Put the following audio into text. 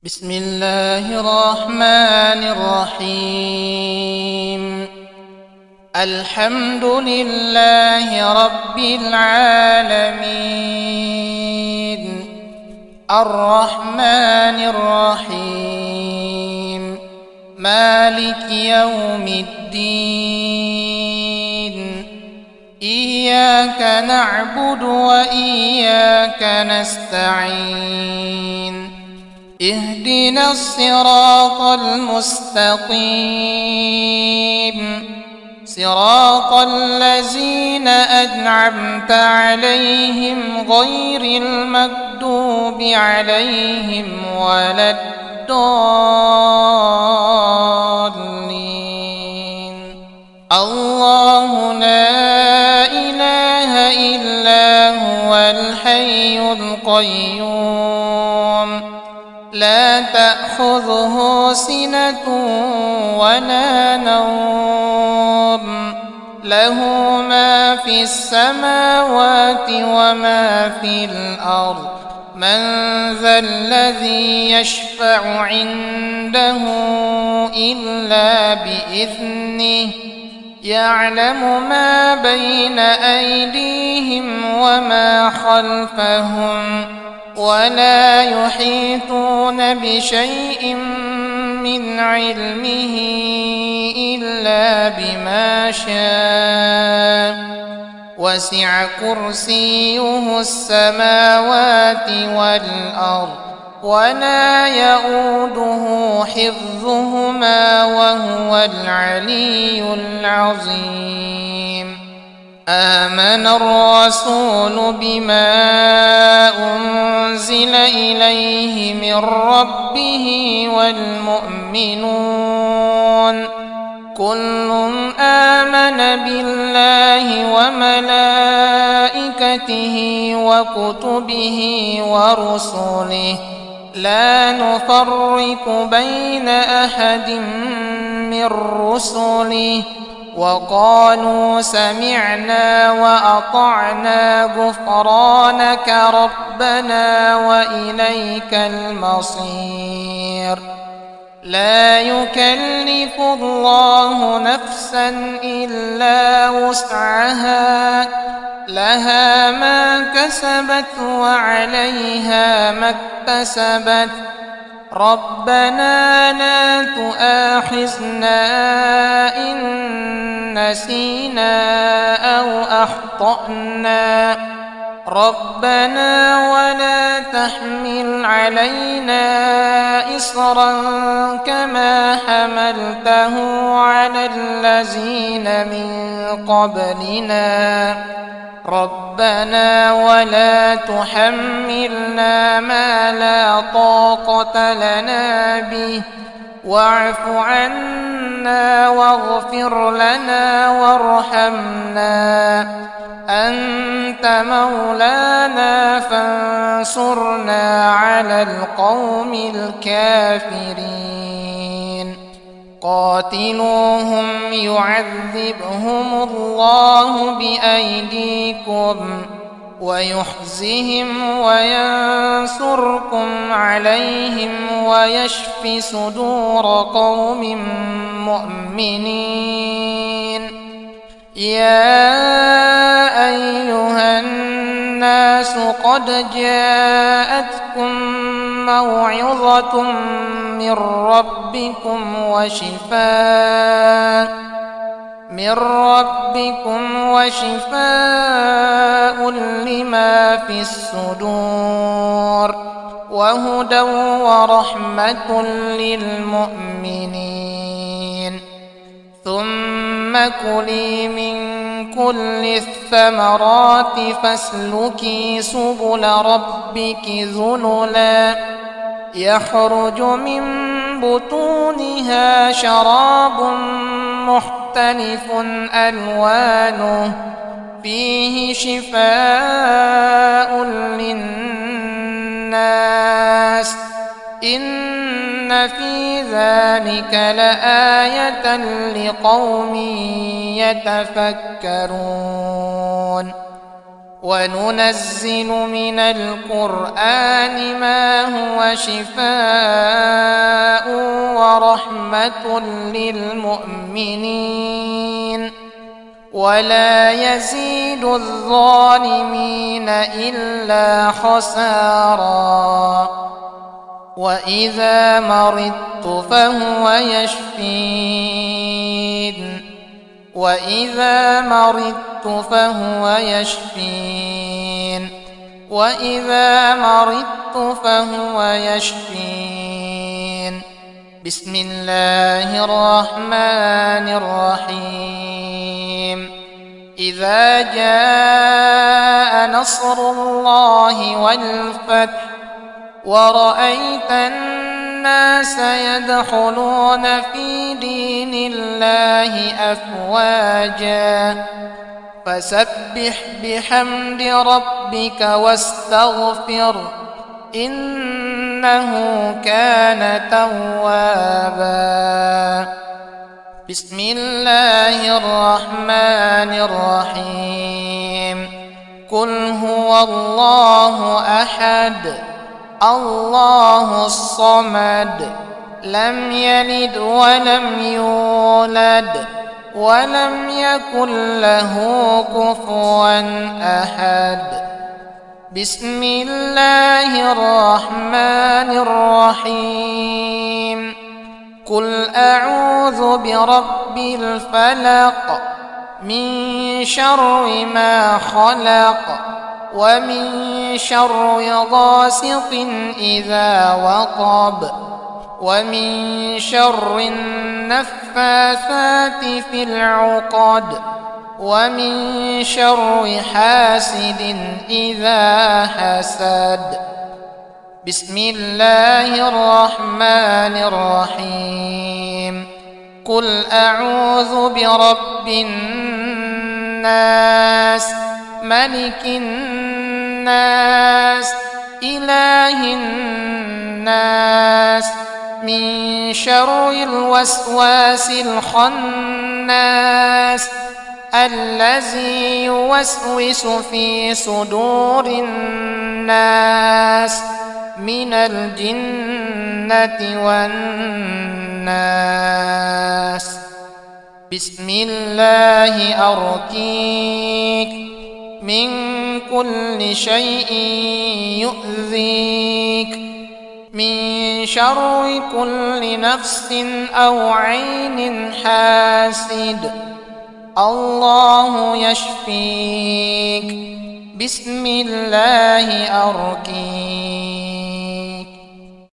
بسم الله الرحمن الرحيم. الحمد لله رب العالمين، الرحمن الرحيم، مالك يوم الدين. إياك نعبد وإياك نستعين. اهدنا الصراط المستقيم، صراط الذين أنعمت عليهم غير المغضوب عليهم ولا الضالين. الله لا إله إلا هو الحي القيوم، لا تأخذه سنة ولا نوم، له ما في السماوات وما في الأرض. من ذا الذي يشفع عنده إلا بإذنه، يعلم ما بين أيديهم وما خلفهم، ولا يحيطون بشيء من علمه إلا بما شاء، وسع كرسيه السماوات والأرض، ولا يؤوده حفظهما وهو العلي العظيم. آمن الرسول بما أنزل إليه من ربه والمؤمنون، كل آمن بالله وملائكته وكتبه ورسله، لا نفرق بين أحد من رسله، وقالوا سمعنا وأطعنا غفرانك ربنا وإليك المصير. لا يكلف الله نفسا إلا وسعها، لها ما كسبت وعليها ما اكتسبت. ربنا لا تؤاخذنا إن نسينا أو أخطأنا، ربنا ولا تحمل علينا إصرا كما حملته على الذين من قبلنا، ربنا ولا تحملنا ما لا طاقة لنا به، واعف عنا واغفر لنا وارحمنا، أنت مولانا فانصرنا على القوم الكافرين. قاتلوهم يعذبهم الله بأيديكم ويخزهم وينصركم عليهم ويشف صدور قوم مؤمنين. يا أيها الناس قد جاءتكم موعظة من ربكم وشفاء لما في الصدور، وهدى ورحمة للمؤمنين. ثم كلي من كل الثمرات فاسلكي سبل ربك ذللا، يخرج من بطونها شراب مختلف ألوانه، فيه شفاء للناس، إن في ذلك لآية لقوم يتفكرون. وننزل من القرآن ما هو شفاء ورحمة للمؤمنين ولا يزيد الظالمين إلا خسارا وإذا مرضت فهو يشفين وإذا مرضت فهو يشفين وإذا مرضت فهو يشفين. بسم الله الرحمن الرحيم. إذا جاء نصر الله والفتح ورأيت الناس يدخلون في دين الله أفواجا فسبح بحمد ربك واستغفر إنه كان توابا. بسم الله الرحمن الرحيم. قل هو الله أحد الله الصمد لم يلد ولم يولد ولم يكن له كفوا أحد. بسم الله الرحمن الرحيم. قل أعوذ برب الفلق من شر ما خلق ومن شر غاسق إذا وقب ومن شر النفاثات في العقد ومن شر حاسد إذا حسد. بسم الله الرحمن الرحيم. قل أعوذ برب الناس ملك الناس إله الناس من شر الوسواس الخناس الذي يوسوس في صدور الناس من الجنة والناس. بسم الله أرقيك من كل شيء يؤذيك من شر كل نفس أو عين حاسد الله يشفيك. بسم الله أرقيك